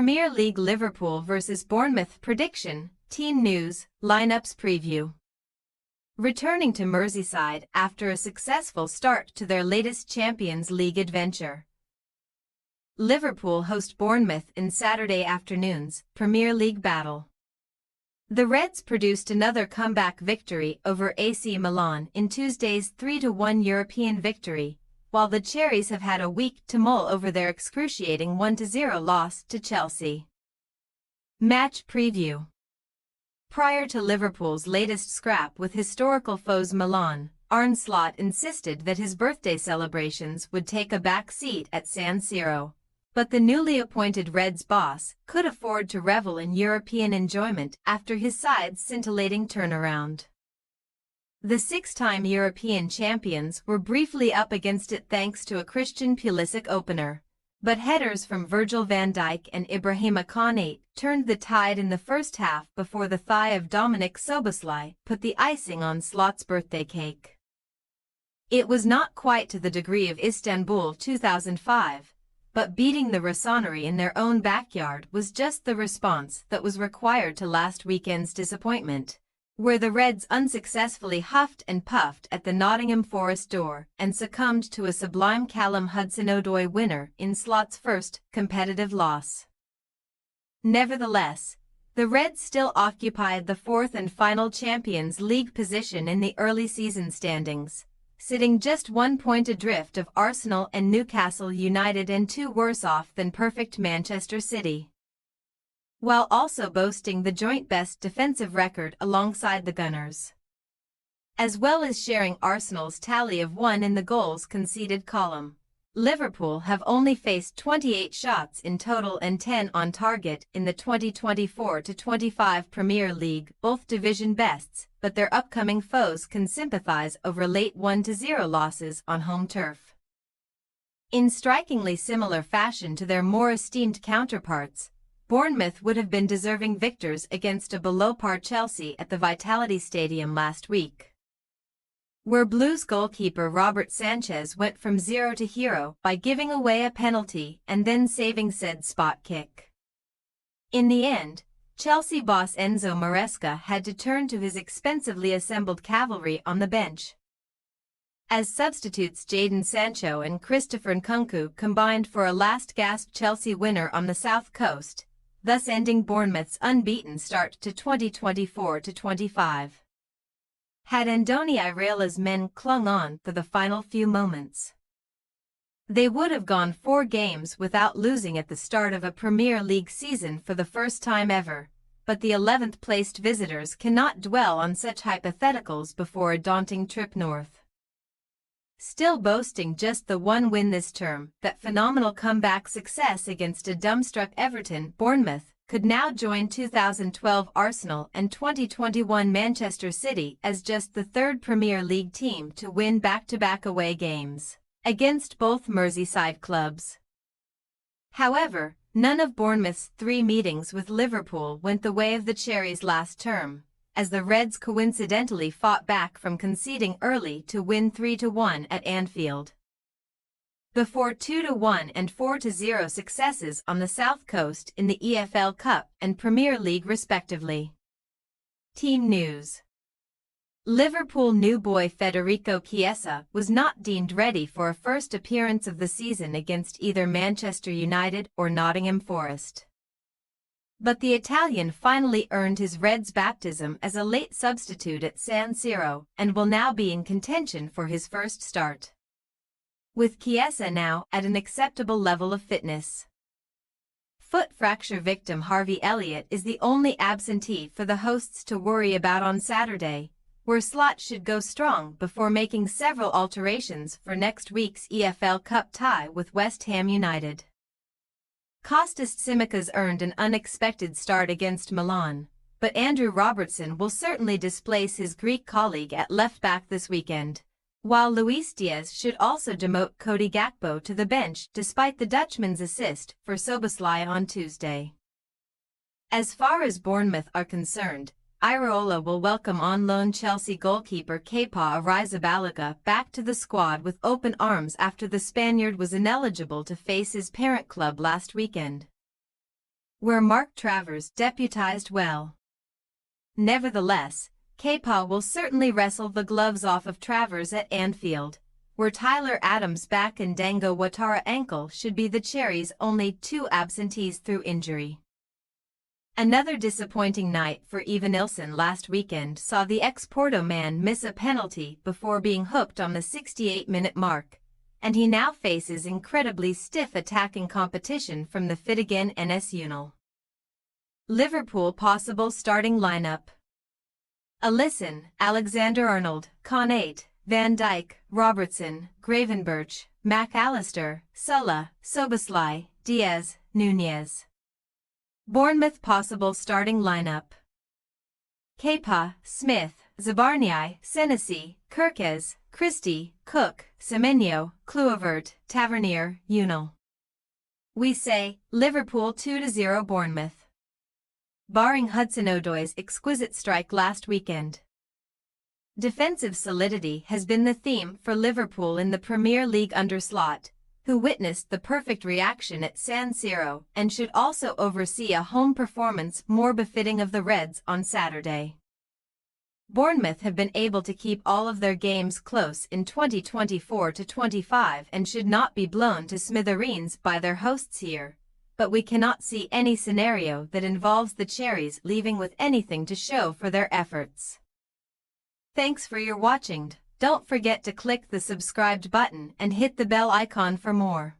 Premier League Liverpool vs Bournemouth prediction, team news, lineups preview. Returning to Merseyside after a successful start to their latest Champions League adventure. Liverpool host Bournemouth in Saturday afternoon's Premier League battle. The Reds produced another comeback victory over AC Milan in Tuesday's 3-1 European victory, while the Cherries have had a week to mull over their excruciating 1-0 loss to Chelsea. Match preview. Prior to Liverpool's latest scrap with historical foes Milan, Arne Slot insisted that his birthday celebrations would take a back seat at San Siro. But the newly appointed Reds boss could afford to revel in European enjoyment after his side's scintillating turnaround. The six-time European champions were briefly up against it thanks to a Christian Pulisic opener, but headers from Virgil van Dijk and Ibrahima Konate turned the tide in the first half before the thigh of Dominik Szoboszlai put the icing on Slot's birthday cake. It was not quite to the degree of Istanbul 2005, but beating the Rossoneri in their own backyard was just the response that was required to last weekend's disappointment, where the Reds unsuccessfully huffed and puffed at the Nottingham Forest door and succumbed to a sublime Callum Hudson-Odoi winner in Slot's first competitive loss. Nevertheless, the Reds still occupied the fourth and final Champions League position in the early season standings, sitting just 1 point adrift of Arsenal and Newcastle United and 2 worse off than perfect Manchester City, while also boasting the joint best defensive record alongside the Gunners, as well as sharing Arsenal's tally of 1 in the goals conceded column. Liverpool have only faced 28 shots in total and 10 on target in the 2024-25 Premier League, both division bests, but their upcoming foes can sympathise over late 1-0 losses on home turf. In strikingly similar fashion to their more esteemed counterparts, Bournemouth would have been deserving victors against a below-par Chelsea at the Vitality Stadium last week, where Blues goalkeeper Robert Sanchez went from zero to hero by giving away a penalty and then saving said spot kick. In the end, Chelsea boss Enzo Maresca had to turn to his expensively assembled cavalry on the bench, as substitutes Jadon Sancho and Christopher Nkunku combined for a last-gasp Chelsea winner on the South Coast, thus ending Bournemouth's unbeaten start to 2024-25. Had Andoni Iraola's men clung on for the final few moments, they would have gone 4 games without losing at the start of a Premier League season for the first time ever, but the 11th-placed visitors cannot dwell on such hypotheticals before a daunting trip north. Still boasting just the 1 win this term, that phenomenal comeback success against a dumbstruck Everton, Bournemouth could now join 2012 Arsenal and 2021 Manchester City as just the 3rd Premier League team to win back-to-back away games against both Merseyside clubs. However, none of Bournemouth's 3 meetings with Liverpool went the way of the Cherries last term, as the Reds coincidentally fought back from conceding early to win 3-1 at Anfield, before 2-1 and 4-0 successes on the South Coast in the EFL Cup and Premier League respectively. Team news. Liverpool new boy Federico Chiesa was not deemed ready for a first appearance of the season against either Manchester United or Nottingham Forest, but the Italian finally earned his Reds baptism as a late substitute at San Siro and will now be in contention for his first start, with Chiesa now at an acceptable level of fitness. Foot fracture victim Harvey Elliott is the only absentee for the hosts to worry about on Saturday, where Slot should go strong before making several alterations for next week's EFL Cup tie with West Ham United. Kostas Tsimikas earned an unexpected start against Milan, but Andrew Robertson will certainly displace his Greek colleague at left-back this weekend, while Luis Diaz should also demote Cody Gakpo to the bench despite the Dutchman's assist for Szoboszlai on Tuesday. As far as Bournemouth are concerned, Iraola will welcome on loan Chelsea goalkeeper Kepa Arrizabalaga back to the squad with open arms after the Spaniard was ineligible to face his parent club last weekend. where Mark Travers deputized well. Nevertheless, Kepa will certainly wrestle the gloves off of Travers at Anfield, where Tyler Adams' back and Dango Ouattara ankle should be the Cherries' only 2 absentees through injury. Another disappointing night for Evanilson last weekend saw the ex-Porto man miss a penalty before being hooked on the 68-minute mark, and he now faces incredibly stiff attacking competition from the Fittigan Nacional. Liverpool possible starting lineup: Alisson, Alexander-Arnold, Konate, Van Dijk, Robertson, Gravenberch, McAllister, Sulla, Szoboszlai, Diaz, Nunez. Bournemouth possible starting lineup: Kepa, Smith, Zabarnyi, Senesi, Kirkes, Christie, Cook, Semenyo, Kluivert, Tavernier, Unal. We say, Liverpool 2-0 Bournemouth. Barring Hudson-Odoi's exquisite strike last weekend. Defensive solidity has been the theme for Liverpool in the Premier League under Slot, who witnessed the perfect reaction at San Siro and should also oversee a home performance more befitting of the Reds on Saturday. Bournemouth have been able to keep all of their games close in 2024-25 and should not be blown to smithereens by their hosts here, but we cannot see any scenario that involves the Cherries leaving with anything to show for their efforts. Thanks for your watching. Don't forget to click the subscribed button and hit the bell icon for more.